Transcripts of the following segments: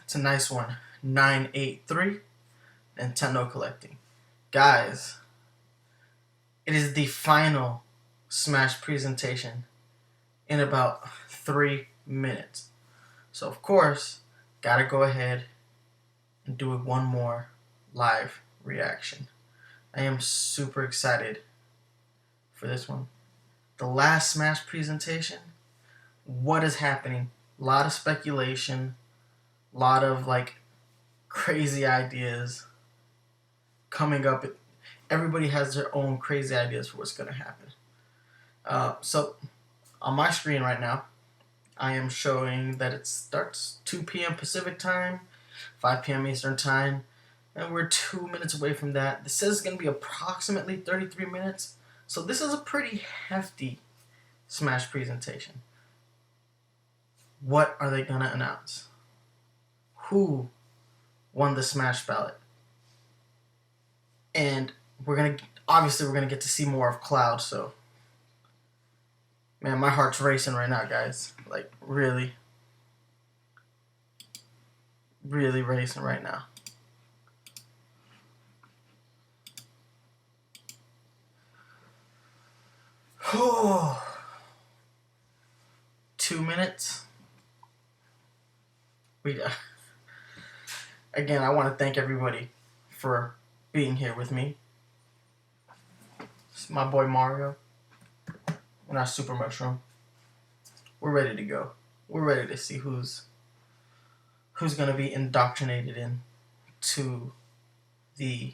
It's a nice one. 983 Nintendo Collecting. Guys, it is the final Smash presentation in about 3 minutes. So of course, gotta go ahead and do one more live reaction. I am super excited for this one. The last Smash presentation, what is happening? A lot of speculation, a lot of crazy ideas coming up. Everybody has their own crazy ideas for what's going to happen. So on my screen right now, I am showing that it starts 2 p.m. Pacific time, 5 p.m. Eastern time, and we're 2 minutes away from that. This says it's going to be approximately 33 minutes, so this is a pretty hefty Smash presentation. What are they going to announce? Who won the Smash ballot? And we're going to get to see more of Cloud, so man, my heart's racing right now, guys. Like, really racing right now. Oh, 2 minutes. Again, I want to thank everybody for being here with me. It's my boy Mario and our Super Mushroom. We're ready to go. We're ready to see who's going to be indoctrinated into the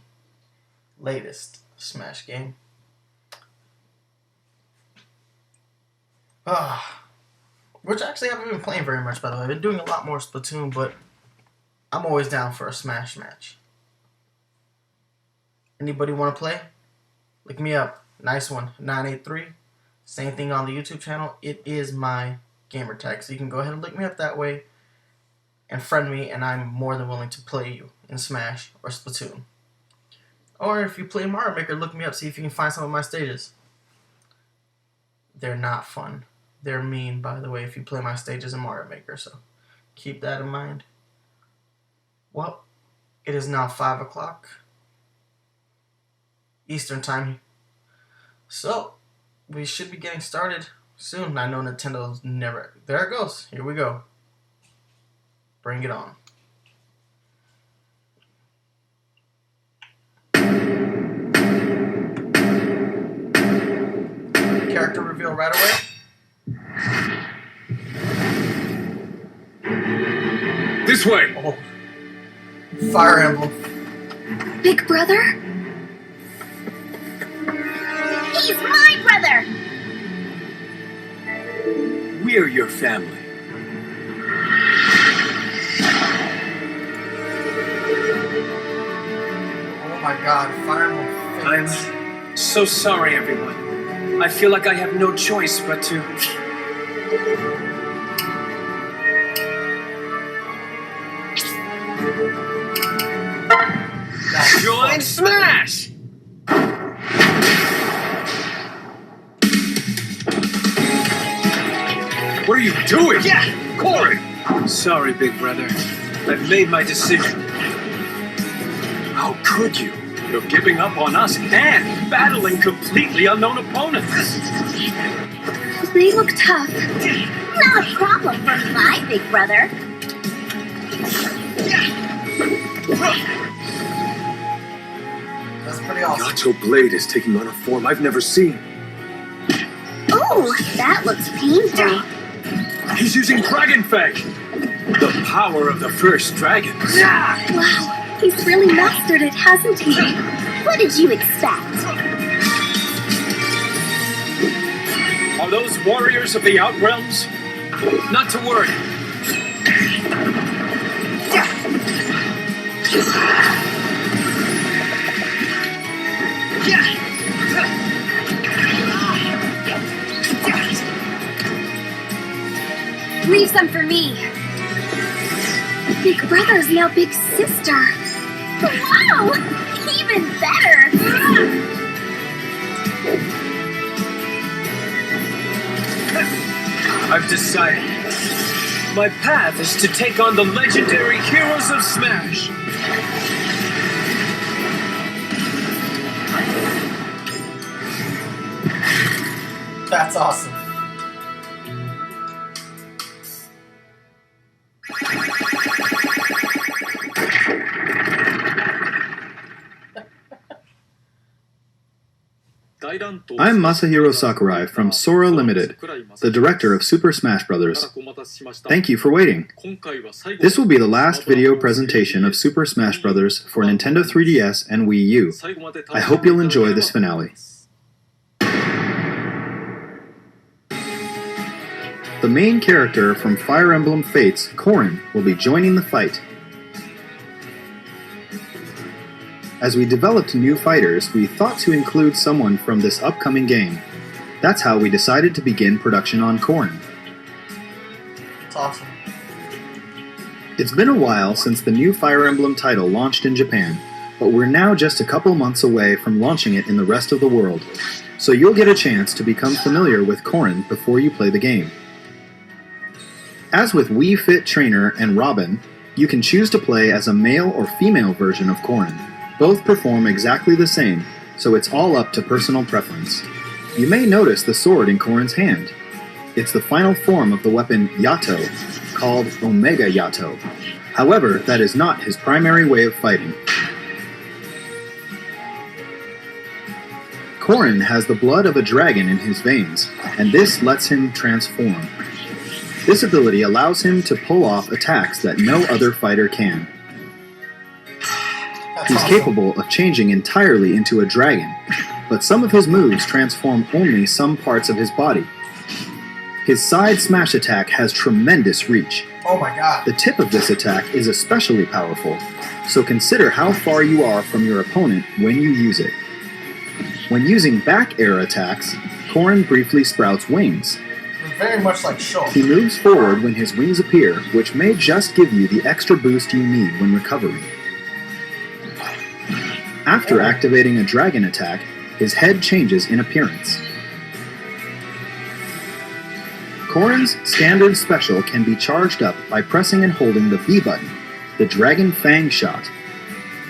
latest Smash game. Which actually I haven't been playing very much, by the way. I've been doing a lot more Splatoon, but I'm always down for a Smash match. Anybody want to play? Look me up. Nice one. 983. Same thing on the YouTube channel. It is my gamer tag, so you can go ahead and look me up that way and friend me, and I'm more than willing to play you in Smash or Splatoon. Or if you play Mario Maker, look me up, see if you can find some of my stages. They're not fun. They're mean, by the way, if you play my stages in Mario Maker, so keep that in mind. Well, it is now 5 o'clock Eastern time, so we should be getting started soon. I know Nintendo's never... There it goes. Here we go. Bring it on. Character reveal right away. This way! Oh. Fire Emblem. Big brother? He's my brother! We're your family. Oh my god, Fire Emblem Fates. I'm so sorry, everyone. I feel like I have no choice but to... Join Smash! What are you doing? Yeah! Corrin! Sorry, big brother. I've made my decision. How could you? You're giving up on us and battling completely unknown opponents. They look tough. Not a problem for my big brother. That's pretty awesome. Nacho Blade is taking on a form I've never seen. Oh, that looks painful. He's using Dragon Fang! The power of the first dragon. Wow, he's really mastered it, hasn't he? What did you expect? Are those warriors of the Outrealms? Not to worry. Leave some for me. Big brother's now big sister. Wow! Even better! I've decided. My path is to take on the legendary heroes of Smash. That's awesome. I'm Masahiro Sakurai from Sora Limited, the director of Super Smash Bros. Thank you for waiting. This will be the last video presentation of Super Smash Bros. For Nintendo 3DS and Wii U. I hope you'll enjoy this finale. The main character from Fire Emblem Fates, Corrin, will be joining the fight. As we developed new fighters, we thought to include someone from this upcoming game. That's how we decided to begin production on Corrin. It's awesome. It's been a while since the new Fire Emblem title launched in Japan, but we're now just a couple months away from launching it in the rest of the world, so you'll get a chance to become familiar with Corrin before you play the game. As with Wii Fit Trainer and Robin, you can choose to play as a male or female version of Corrin. Both perform exactly the same, so it's all up to personal preference. You may notice the sword in Corrin's hand. It's the final form of the weapon Yato, called Omega Yato. However, that is not his primary way of fighting. Corrin has the blood of a dragon in his veins, and this lets him transform. This ability allows him to pull off attacks that no other fighter can. He's capable of changing entirely into a dragon, but some of his moves transform only some parts of his body. His side smash attack has tremendous reach. Oh my god. The tip of this attack is especially powerful, so consider how far you are from your opponent when you use it. When using back air attacks, Corrin briefly sprouts wings. Very much like Shulk. He moves forward when his wings appear, which may just give you the extra boost you need when recovering. After activating a dragon attack, his head changes in appearance. Corrin's standard special can be charged up by pressing and holding the B button, the Dragon Fang shot.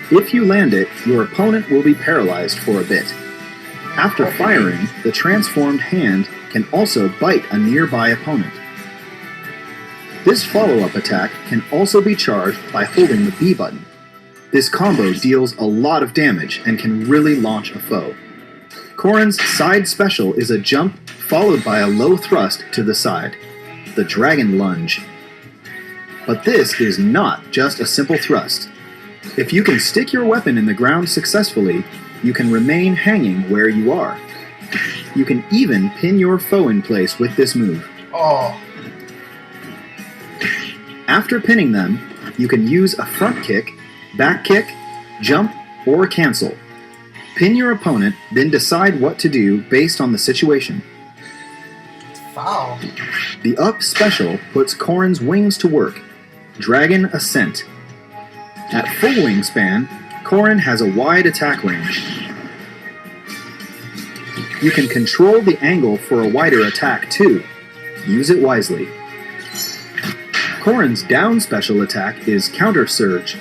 If you land it, your opponent will be paralyzed for a bit. After firing, the transformed hand can also bite a nearby opponent. This follow-up attack can also be charged by holding the B button. This combo deals a lot of damage and can really launch a foe. Corrin's side special is a jump followed by a low thrust to the side, the Dragon Lunge. But this is not just a simple thrust. If you can stick your weapon in the ground successfully, you can remain hanging where you are. You can even pin your foe in place with this move. Oh. After pinning them, you can use a front kick, back kick, jump, or cancel. Pin your opponent, then decide what to do based on the situation. Foul. The up special puts Corrin's wings to work. Dragon Ascent. At full wingspan, Corrin has a wide attack range. You can control the angle for a wider attack too. Use it wisely. Corrin's down special attack is Counter Surge.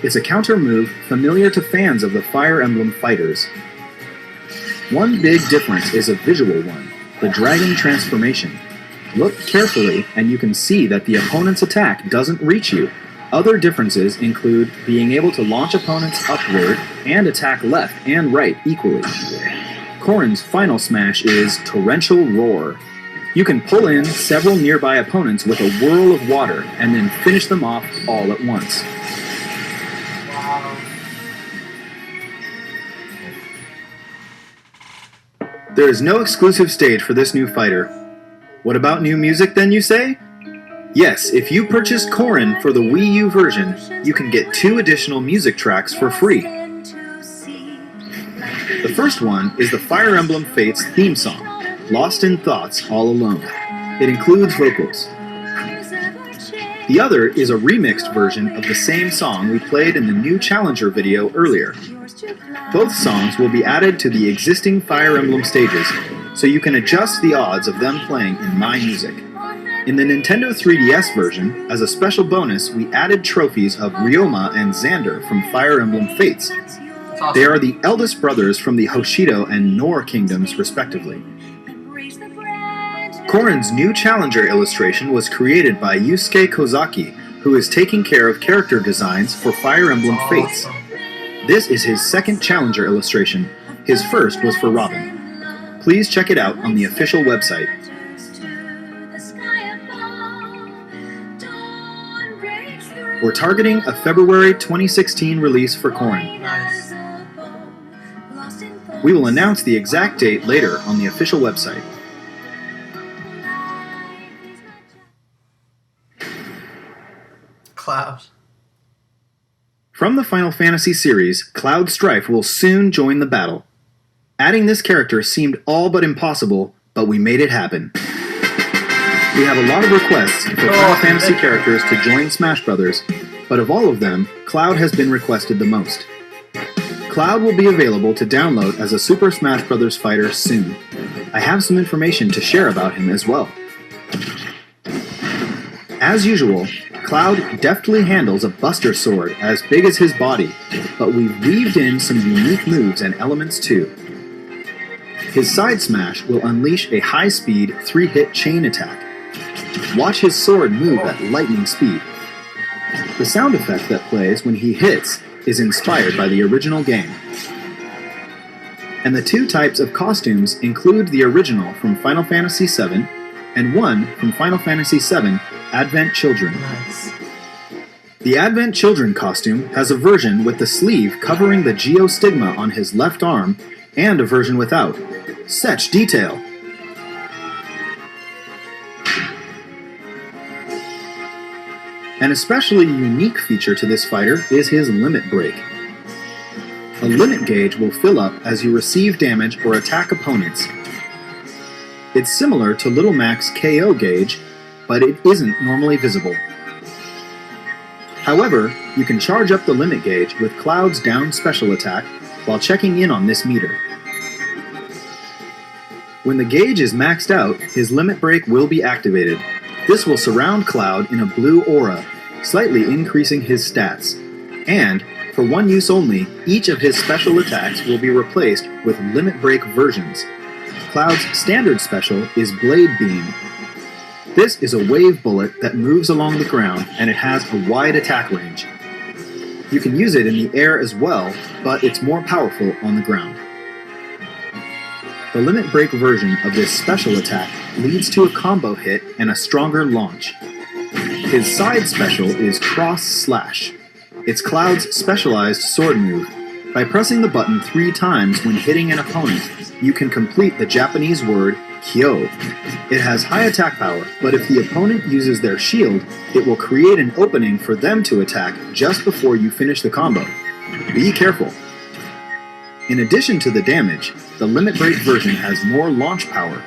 It's a counter move familiar to fans of the Fire Emblem fighters. One big difference is a visual one, the Dragon Transformation. Look carefully and you can see that the opponent's attack doesn't reach you. Other differences include being able to launch opponents upward and attack left and right equally. Corrin's final smash is Torrential Roar. You can pull in several nearby opponents with a whirl of water and then finish them off all at once. Wow. There is no exclusive stage for this new fighter. What about new music then, you say? Yes, if you purchase Corrin for the Wii U version, you can get 2 additional music tracks for free. The first one is the Fire Emblem Fates theme song, Lost in Thoughts All Alone. It includes vocals. The other is a remixed version of the same song we played in the new Challenger video earlier. Both songs will be added to the existing Fire Emblem stages, so you can adjust the odds of them playing in My Music. In the Nintendo 3DS version, as a special bonus, we added trophies of Ryoma and Xander from Fire Emblem Fates. That's awesome. They are the eldest brothers from the Hoshido and Nor kingdoms, respectively. Corrin's new challenger illustration was created by Yusuke Kozaki, who is taking care of character designs for Fire Emblem Fates. Awesome. This is his second challenger illustration. His first was for Robin. Please check it out on the official website. We're targeting a February 2016 release for Corrin. Nice. We will announce the exact date later on the official website. Cloud. From the Final Fantasy series, Cloud Strife will soon join the battle. Adding this character seemed all but impossible, but we made it happen. We have a lot of requests for Final Fantasy characters to join Smash Bros., but of all of them, Cloud has been requested the most. Cloud will be available to download as a Super Smash Bros. Fighter soon. I have some information to share about him as well. As usual, Cloud deftly handles a Buster Sword as big as his body, but we've weaved in some unique moves and elements too. His side smash will unleash a high-speed 3-hit chain attack. Watch his sword move at lightning speed. The sound effect that plays when he hits is inspired by the original game. And the two types of costumes include the original from Final Fantasy VII and one from Final Fantasy VII Advent Children. Nice. The Advent Children costume has a version with the sleeve covering the geostigma on his left arm and a version without. Such detail! An especially unique feature to this fighter is his limit break. A limit gauge will fill up as you receive damage or attack opponents. It's similar to Little Mac's KO gauge, but it isn't normally visible. However, you can charge up the limit gauge with Cloud's down special attack while checking in on this meter. When the gauge is maxed out, his limit break will be activated. This will surround Cloud in a blue aura, slightly increasing his stats. And, for one use only, each of his special attacks will be replaced with limit break versions. Cloud's standard special is Blade Beam. This is a wave bullet that moves along the ground and it has a wide attack range. You can use it in the air as well, but it's more powerful on the ground. The limit break version of this special attack leads to a combo hit and a stronger launch. His side special is Cross Slash. It's Cloud's specialized sword move. By pressing the button 3 times when hitting an opponent, you can complete the Japanese word Kyo. It has high attack power, but if the opponent uses their shield, it will create an opening for them to attack just before you finish the combo. Be careful. In addition to the damage, the limit break version has more launch power.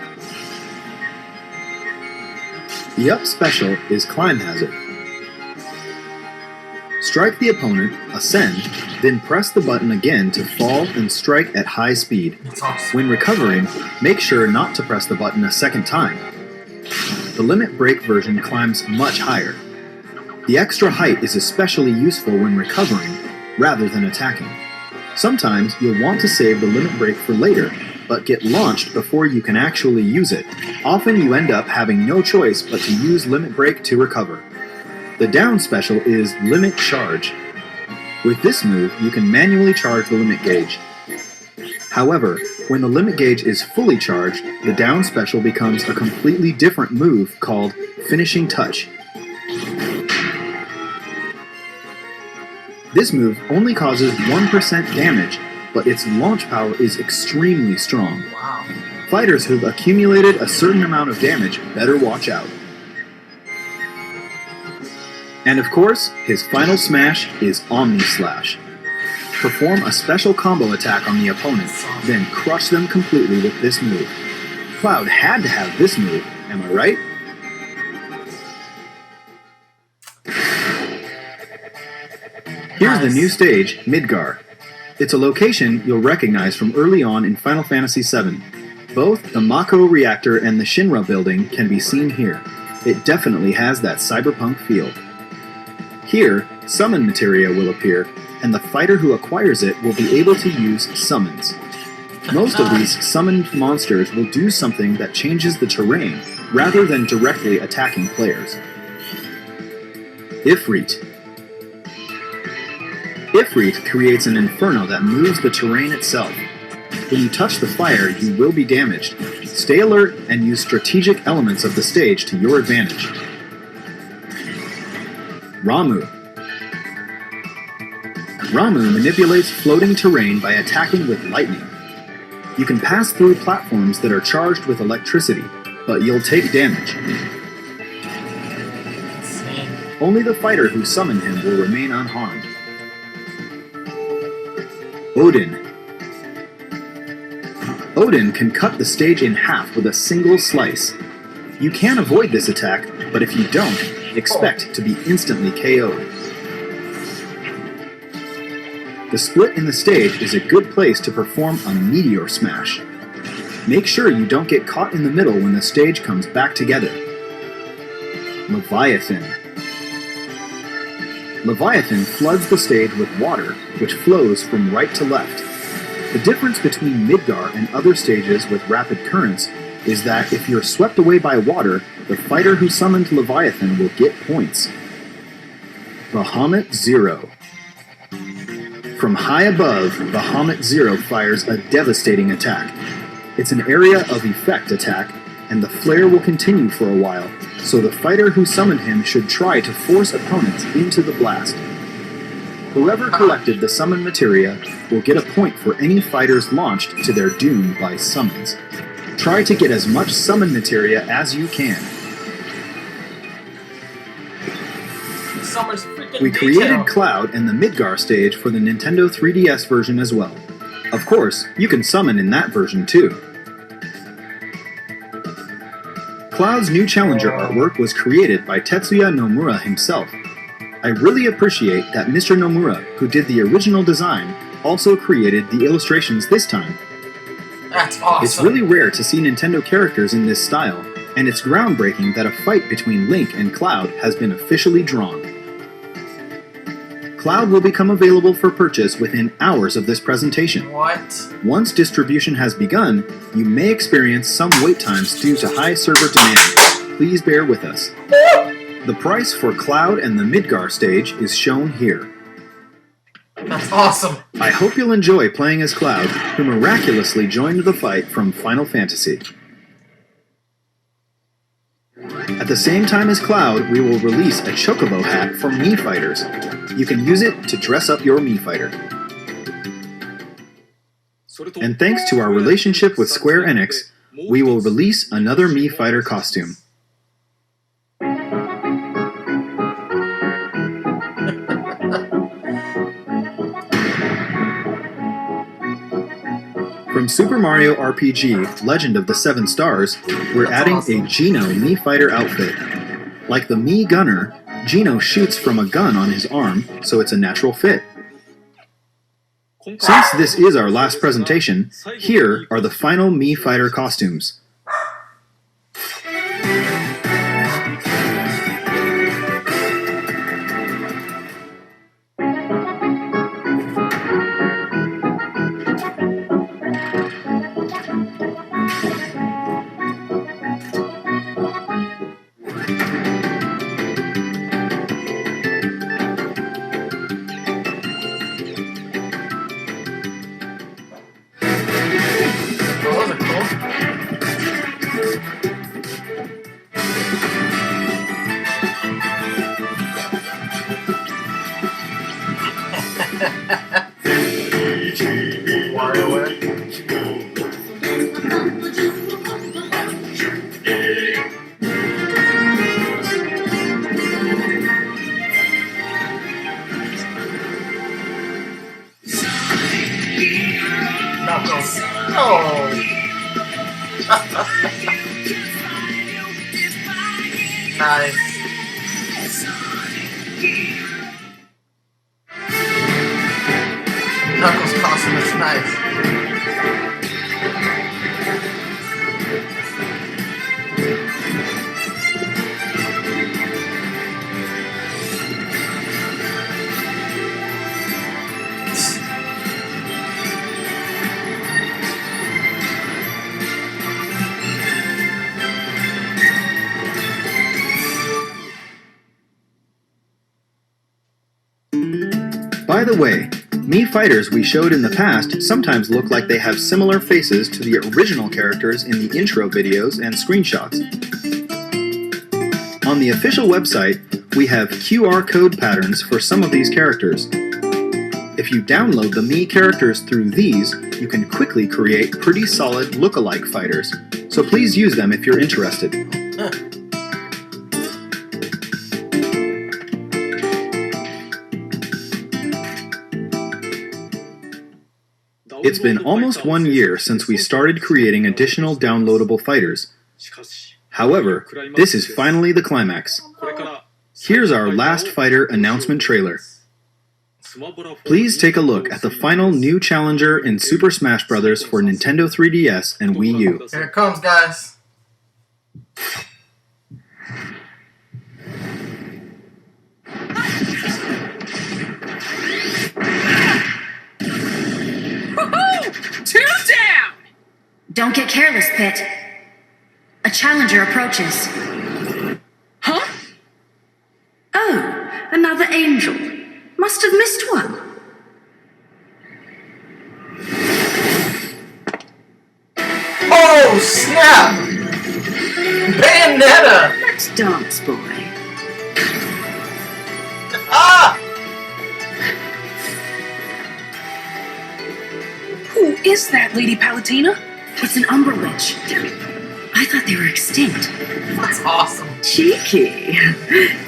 The up special is Climb Hazard. Strike the opponent, ascend, then press the button again to fall and strike at high speed. That's awesome. When recovering, make sure not to press the button a second time. The limit break version climbs much higher. The extra height is especially useful when recovering, rather than attacking. Sometimes you'll want to save the limit break for later, but get launched before you can actually use it. Often you end up having no choice but to use limit break to recover. The down special is Limit Charge. With this move, you can manually charge the limit gauge. However, when the limit gauge is fully charged, the down special becomes a completely different move called Finishing Touch. This move only causes 1% damage, but its launch power is extremely strong. Wow. Fighters who've accumulated a certain amount of damage better watch out. And of course, his final smash is Omni Slash. Perform a special combo attack on the opponent, then crush them completely with this move. Cloud had to have this move, am I right? Here's the new stage, Midgar. It's a location you'll recognize from early on in Final Fantasy VII. Both the Mako reactor and the Shinra building can be seen here. it definitely has that cyberpunk feel. Here, summon materia will appear, and the fighter who acquires it will be able to use summons. Most of these summoned monsters will do something that changes the terrain rather than directly attacking players. Ifrit. Ifrit creates an inferno that moves the terrain itself. When you touch the fire, you will be damaged. Stay alert and use strategic elements of the stage to your advantage. Ramu. Ramu manipulates floating terrain by attacking with lightning. You can pass through platforms that are charged with electricity, but you'll take damage. Only the fighter who summoned him will remain unharmed. Odin. Odin can cut the stage in half with a single slice. You can avoid this attack, but if you don't, expect to be instantly KO'd. The split in the stage is a good place to perform a meteor smash. Make sure you don't get caught in the middle when the stage comes back together. Leviathan. Leviathan floods the stage with water, which flows from right to left. The difference between Midgar and other stages with rapid currents is that if you're swept away by water, the fighter who summoned Leviathan will get points. Bahamut Zero. From high above, Bahamut Zero fires a devastating attack. It's an area of effect attack, and the flare will continue for a while, so the fighter who summoned him should try to force opponents into the blast. Whoever collected the summon materia will get a point for any fighters launched to their doom by summons. Try to get as much summon materia as you can. We created Cloud and the Midgar stage for the Nintendo 3DS version as well. Of course, you can summon in that version too. Cloud's new challenger artwork was created by Tetsuya Nomura himself. I really appreciate that Mr. Nomura, who did the original design, also created the illustrations this time. That's awesome. It's really rare to see Nintendo characters in this style, and it's groundbreaking that a fight between Link and Cloud has been officially drawn. Cloud will become available for purchase within hours of this presentation. What? Once distribution has begun, you may experience some wait times due to high server demand. Please bear with us. The price for Cloud and the Midgar stage is shown here. That's awesome. I hope you'll enjoy playing as Cloud, who miraculously joined the fight from Final Fantasy. At the same time as Cloud, we will release a Chocobo hat for Mii Fighters. You can use it to dress up your Mii Fighter. And thanks to our relationship with Square Enix, we will release another Mii Fighter costume. From Super Mario RPG Legend of the Seven Stars, we're adding a Geno Mii Fighter outfit. Like the Mii Gunner, Geno shoots from a gun on his arm, so it's a natural fit. Since this is our last presentation, here are the final Mii Fighter costumes. Nice. Knuckles costume is nice. By the way, Mii fighters we showed in the past sometimes look like they have similar faces to the original characters in the intro videos and screenshots. On the official website, we have QR code patterns for some of these characters. If you download the Mii characters through these, you can quickly create pretty solid look-alike fighters, so please use them if you're interested. It's been almost 1 year since we started creating additional downloadable fighters. However, this is finally the climax. Here's our last fighter announcement trailer. Please take a look at the final new challenger in Super Smash Bros. For Nintendo 3DS and Wii U. Here it comes, guys. Two down! Don't get careless, Pit. A challenger approaches. Huh? Oh, another angel. Must have missed one. Oh, snap! Bayonetta! Let's dance, boy. Ah! Who is that, Lady Palutena? It's an Umber Witch. I thought they were extinct. That's awesome. Cheeky,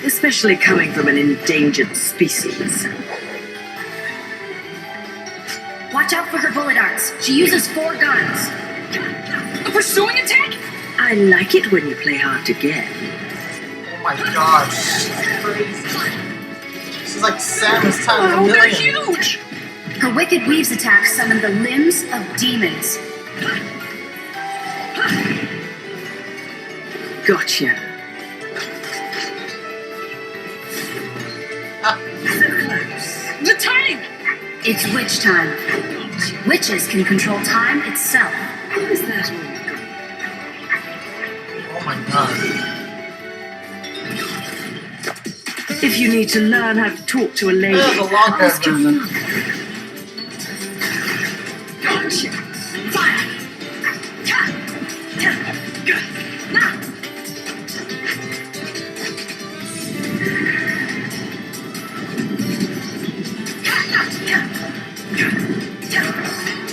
especially coming from an endangered species. Watch out for her bullet arts. She uses 4 guns. A pursuing attack? I like it when you play hard to get. Oh my gosh. She's crazy. She's like Samus times a Oh, they're million. huge! Her Wicked Weaves attack summon the limbs of demons. Gotcha. The time! It's witch time. Witches can control time itself. What is that all you've got? Oh my god. If you need to learn how to talk to a lady, There's a long ask your version. mother. Gotcha. Fire!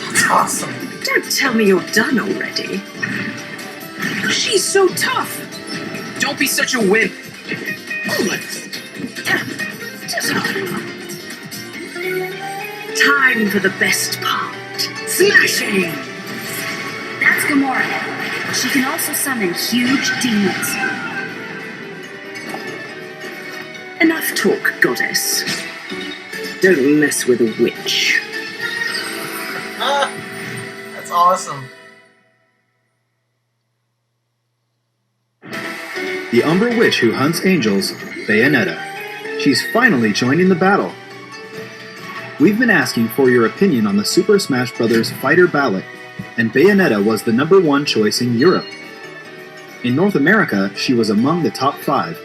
That's awesome. Don't tell me you're done already. She's so tough! Don't be such a wimp. Time for the best part. Smashing! That's Gamora. She can also summon huge demons. Enough talk, goddess. Don't mess with a witch. Ah, that's awesome. The Umber Witch who hunts angels, Bayonetta. She's finally joining the battle. We've been asking for your opinion on the Super Smash Bros. Fighter ballot, and Bayonetta was the #1 choice in Europe. In North America, she was among the top 5.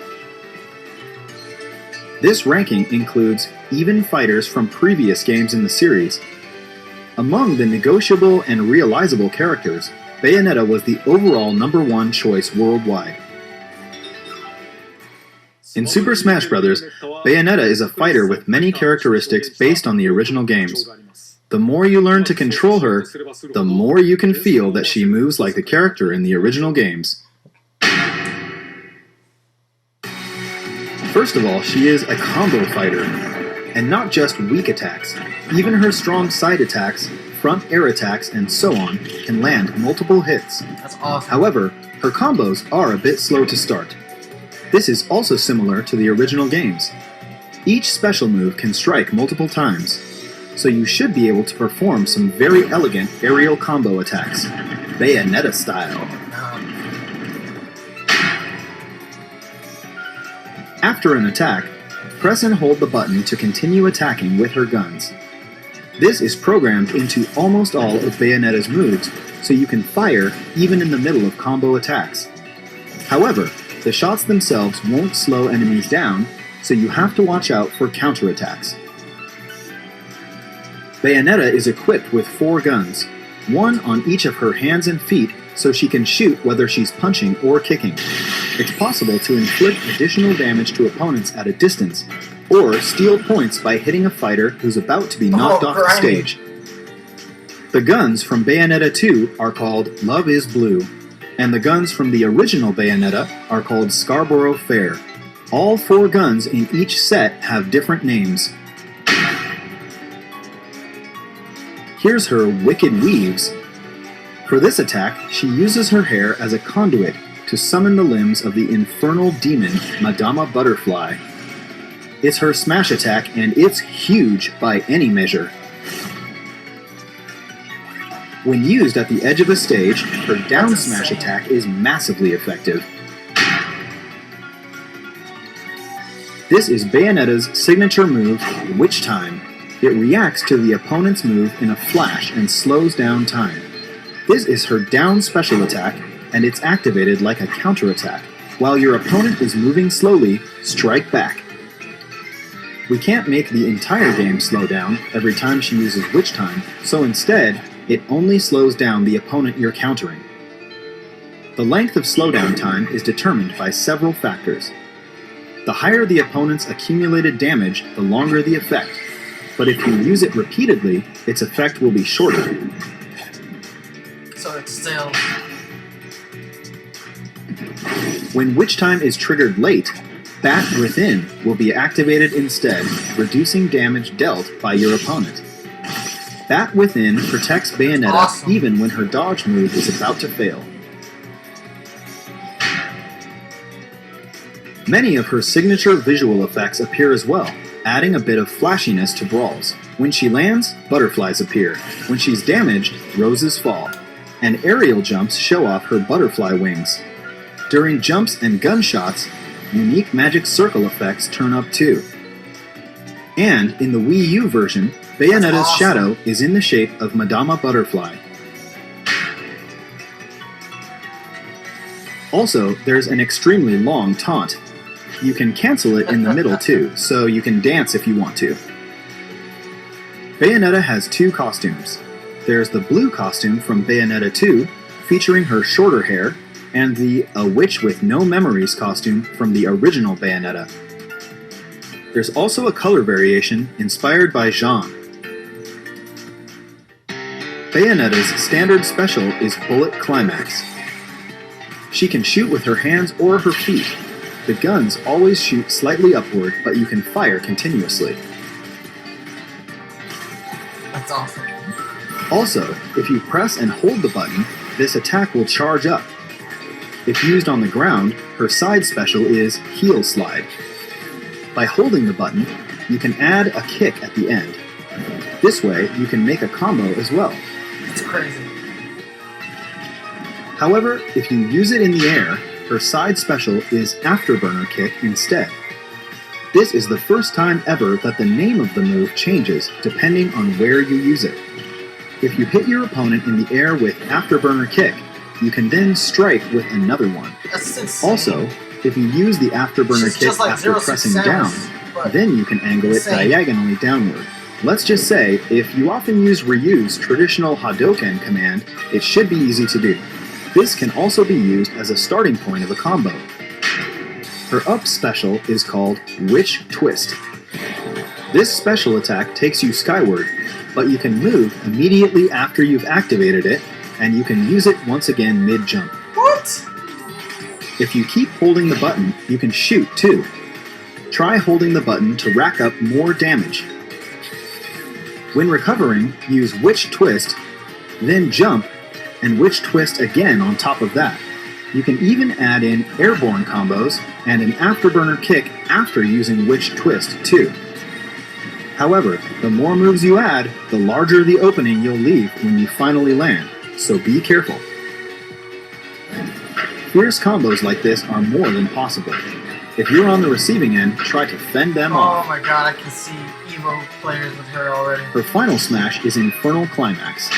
This ranking includes even fighters from previous games in the series. Among the negotiable and realizable characters, Bayonetta was the overall #1 choice worldwide. In Super Smash Bros., Bayonetta is a fighter with many characteristics based on the original games. The more you learn to control her, the more you can feel that she moves like the character in the original games. First of all, she is a combo fighter, and not just weak attacks. Even her strong side attacks, front air attacks, and so on can land multiple hits. That's awesome. However, her combos are a bit slow to start. This is also similar to the original games. Each special move can strike multiple times, so you should be able to perform some very elegant aerial combo attacks, Bayonetta style. After an attack, press and hold the button to continue attacking with her guns. This is programmed into almost all of Bayonetta's moves, so you can fire even in the middle of combo attacks. However, the shots themselves won't slow enemies down, so you have to watch out for counterattacks. Bayonetta is equipped with 4 guns, one on each of her hands and feet, so she can shoot whether she's punching or kicking. It's possible to inflict additional damage to opponents at a distance, or steal points by hitting a fighter who's about to be knocked off the stage. The guns from Bayonetta 2 are called Love is Blue, and the guns from the original Bayonetta are called Scarborough Fair. All 4 guns in each set have different names. Here's her Wicked Weaves. For this attack, she uses her hair as a conduit to summon the limbs of the infernal demon Madama Butterfly. It's her smash attack, and it's huge by any measure. When used at the edge of a stage, her down smash attack is massively effective. This is Bayonetta's signature move, Witch Time. It reacts to the opponent's move in a flash and slows down time. This is her down special attack, and it's activated like a counterattack. While your opponent is moving slowly, strike back. We can't make the entire game slow down every time she uses Witch Time, so instead, it only slows down the opponent you're countering. The length of slowdown time is determined by several factors. The higher the opponent's accumulated damage, the longer the effect. But if you use it repeatedly, its effect will be shorter. So it's still... When Witch Time is triggered late, Bat Within will be activated instead, reducing damage dealt by your opponent. Bat Within protects Bayonetta even when her dodge move is about to fail. Many of her signature visual effects appear as well, adding a bit of flashiness to brawls. When she lands, butterflies appear. When she's damaged, roses fall. And aerial jumps show off her butterfly wings. During jumps and gunshots, unique magic circle effects turn up too. And in the Wii U version, Bayonetta's shadow is in the shape of Madama Butterfly. Also, there's an extremely long taunt. You can cancel it in the middle too, so you can dance if you want to. Bayonetta has 2 costumes. There's the blue costume from Bayonetta 2, featuring her shorter hair, and the A Witch with No Memories costume from the original Bayonetta. There's also a color variation inspired by Jean. Bayonetta's standard special is Bullet Climax. She can shoot with her hands or her feet. The guns always shoot slightly upward, but you can fire continuously. That's awesome. Also, if you press and hold the button, this attack will charge up. If used on the ground, her side special is Heel Slide. By holding the button, you can add a kick at the end. This way, you can make a combo as well. It's crazy. However, if you use it in the air, her side special is Afterburner Kick instead. This is the first time ever that the name of the move changes depending on where you use it. If you hit your opponent in the air with Afterburner Kick, you can then strike with another one. That's insane. Also, if you use the Afterburner She's Kick just like after 0 6 pressing down, but then you can angle it insane. diagonally downward. Let's just say, if you often use Ryu's traditional Hadouken command, it should be easy to do. This can also be used as a starting point of a combo. Her up special is called Witch Twist. This special attack takes you skyward, but you can move immediately after you've activated it, and you can use it once again mid-jump. What? If you keep holding the button, you can shoot too. Try holding the button to rack up more damage. When recovering, use Witch Twist, then jump, and Witch Twist again on top of that. You can even add in airborne combos and an Afterburner Kick after using Witch Twist too. However, the more moves you add, the larger the opening you'll leave when you finally land, so be careful. Fierce combos like this are more than possible. If you're on the receiving end, try to fend them off. Oh my god, I can see Evo players with her already. Her final smash is Infernal Climax.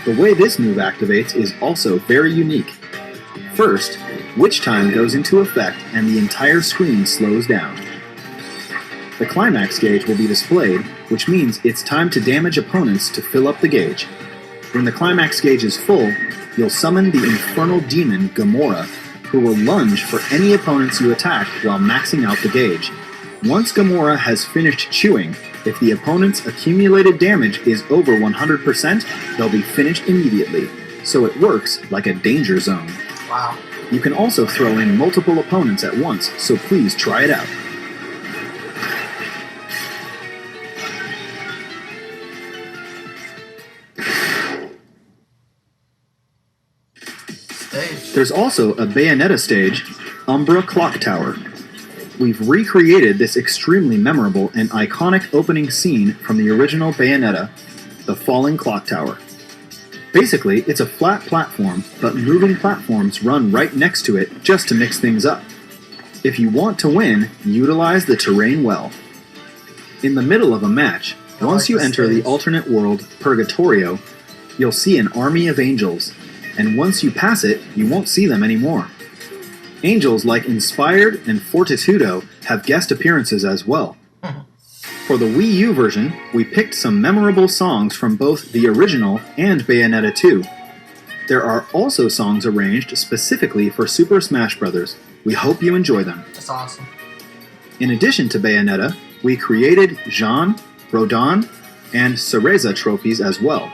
The way this move activates is also very unique. First, Witch Time goes into effect and the entire screen slows down. The climax gauge will be displayed, which means it's time to damage opponents to fill up the gauge. When the climax gauge is full, you'll summon the infernal demon Gamora, who will lunge for any opponents you attack while maxing out the gauge. Once Gamora has finished chewing, if the opponent's accumulated damage is over 100%, they'll be finished immediately, so it works like a danger zone. Wow. You can also throw in multiple opponents at once, so please try it out. Stage. There's also a Bayonetta stage, Umbra Clock Tower. We've recreated this extremely memorable and iconic opening scene from the original Bayonetta, the Falling Clock Tower. Basically, it's a flat platform, but moving platforms run right next to it just to mix things up. If you want to win, utilize the terrain well. In the middle of a match, once you enter the alternate world, Purgatorio, you'll see an army of angels, and once you pass it, you won't see them anymore. Angels like Inspired and Fortitudo have guest appearances as well. For the Wii U version, we picked some memorable songs from both the original and Bayonetta 2. There are also songs arranged specifically for Super Smash Bros. We hope you enjoy them. That's awesome. In addition to Bayonetta, we created Jean, Rodin, and Cereza trophies as well.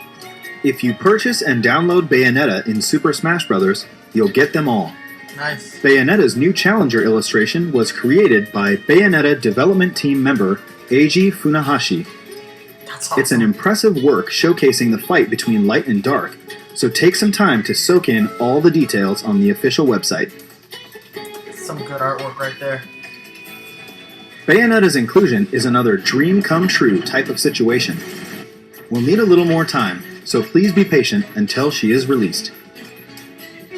If you purchase and download Bayonetta in Super Smash Bros., you'll get them all. Nice. Bayonetta's new challenger illustration was created by Bayonetta development team member Eiji Funahashi. That's awesome. It's an impressive work showcasing the fight between light and dark, so take some time to soak in all the details on the official website. Some good artwork right there. Bayonetta's inclusion is another dream come true type of situation. We'll need a little more time, so please be patient until she is released.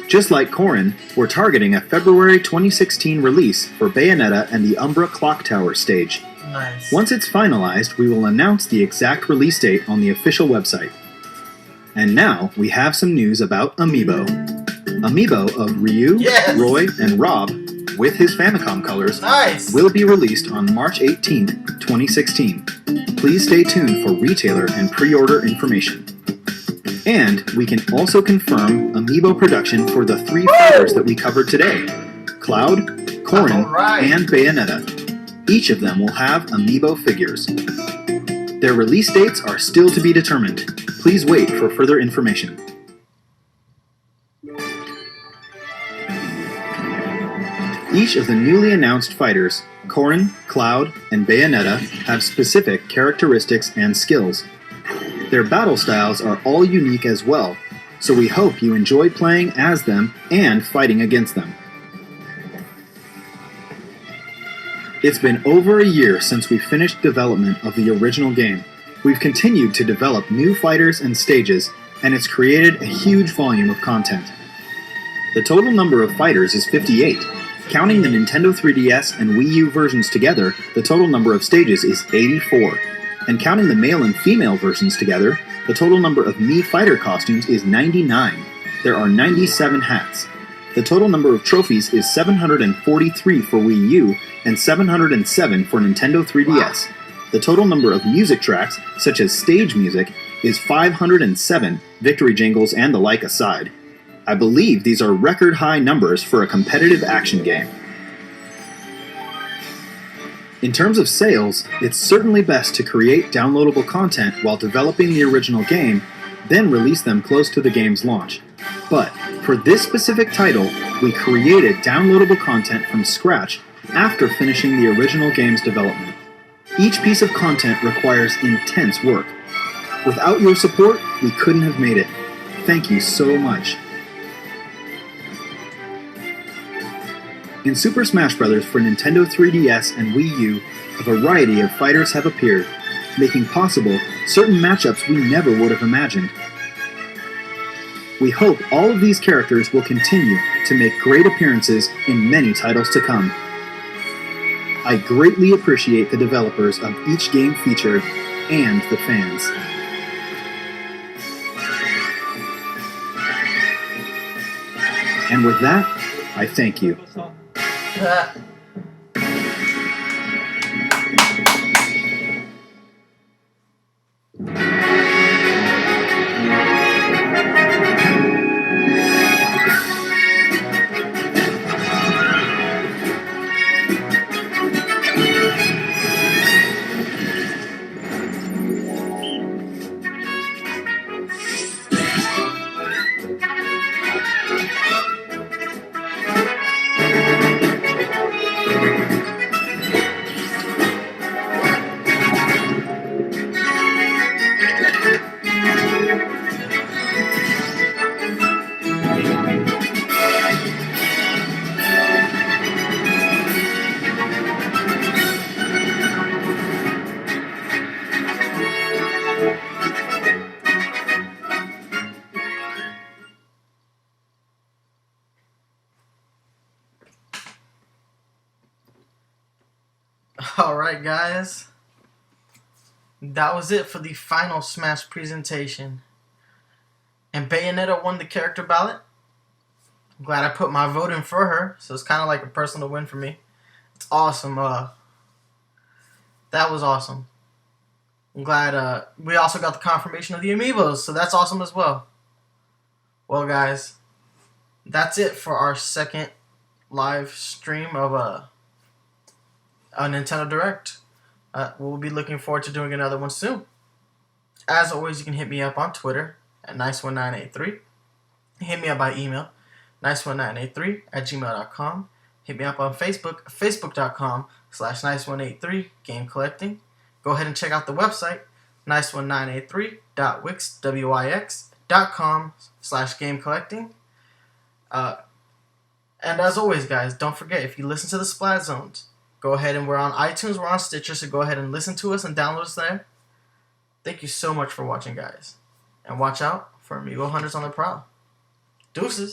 Just like Corrin, we're targeting a February 2016 release for Bayonetta and the Umbra Clock Tower stage. Nice. Once it's finalized, we will announce the exact release date on the official website. And now, we have some news about Amiibo. Amiibo of Ryu, Yes! Roy, and Rob, with his Famicom colors, Nice. will be released on March 18th, 2016. Please stay tuned for retailer and pre-order information. And we can also confirm Amiibo production for the 3 fighters that we covered today: Cloud, Corrin, Alright. and Bayonetta. Each of them will have Amiibo figures. Their release dates are still to be determined. Please wait for further information. Each of the newly announced fighters, Corrin, Cloud, and Bayonetta, have specific characteristics and skills. Their battle styles are all unique as well, so we hope you enjoy playing as them and fighting against them. It's been over a year since we finished development of the original game. We've continued to develop new fighters and stages, and it's created a huge volume of content. The total number of fighters is 58. Counting the Nintendo 3DS and Wii U versions together, the total number of stages is 84. And counting the male and female versions together, the total number of Mii fighter costumes is 99. There are 97 hats. The total number of trophies is 743 for Wii U and 707 for Nintendo 3DS. The total number of music tracks, such as stage music, is 507, victory jingles and the like aside. I believe these are record high numbers for a competitive action game. In terms of sales, it's certainly best to create downloadable content while developing the original game, then release them close to the game's launch. But for this specific title, we created downloadable content from scratch after finishing the original game's development. Each piece of content requires intense work. Without your support, we couldn't have made it. Thank you so much. In Super Smash Bros. For Nintendo 3DS and Wii U, a variety of fighters have appeared, making possible certain matchups we never would have imagined. We hope all of these characters will continue to make great appearances in many titles to come. I greatly appreciate the developers of each game featured and the fans. And with that, I thank you. Alright, guys. That was it for the final Smash presentation. And Bayonetta won the character ballot. I'm glad I put my vote in for her, so it's kind of like a personal win for me. It's awesome. That was awesome. I'm glad we also got the confirmation of the Amiibos, so that's awesome as well. Well, guys, that's it for our second live stream of a Nintendo Direct. We'll be looking forward to doing another one soon. As always, you can hit me up on Twitter at nice1983. Hit me up by email, nice1983@gmail.com. Hit me up on Facebook, facebook.com/nice183 game collecting. Go ahead and check out the website, nice1983.wix.com/game collecting. And as always, guys, don't forget, if you listen to the Splat Zones, go ahead and we're on iTunes, we're on Stitcher, so go ahead and listen to us and download us there. Thank you so much for watching, guys. And watch out for Amiibo hunters on the prowl. Deuces.